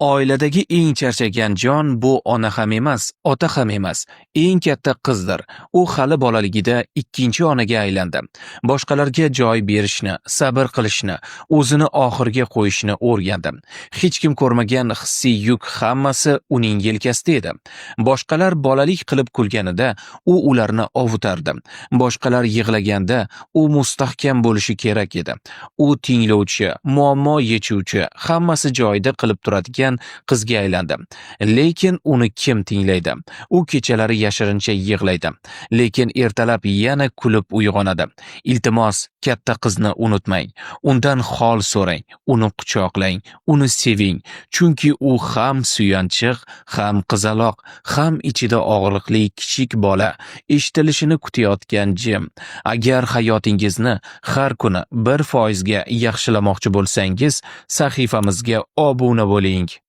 Oiladagi eng charchagan jon bu ona ham emas, ota ham emas, eng katta qizdir. U hali bolaligida ikkinchi onaga aylandi. Boshqalarga joy berishni, sabr qilishni, o'zini oxirga qo'yishni o'rgandi. Hech kim ko'rmagan hissiy yuk hammasi uning yelkasida edi. Boshqalar bolalik qilib kulganida u ularni ovutardi. Boshqalar yig'laganda u mustahkam bo'lishi kerak edi. U tinglovchi, muammo yechuvchi, hammasi joyida qilib turadigan qizga aylandi. Lekin uni kim tinglaydi? U kechalari yashirincha yig'laydi, lekin ertalab yana kulib uyg'onadi. Iltimos, katta qizni unutmang. Undan hol so'rang, uni quchoqlang, uni seving, chunki u ham suyanchiq, ham qizaloq, ham ichida og'riqli kichik bola, eshitilishini kutayotgan jim. Agar hayotingizni har kuni 1% ga yaxshilamoqchi bo'lsangiz, sahifamizga obuna bo'ling.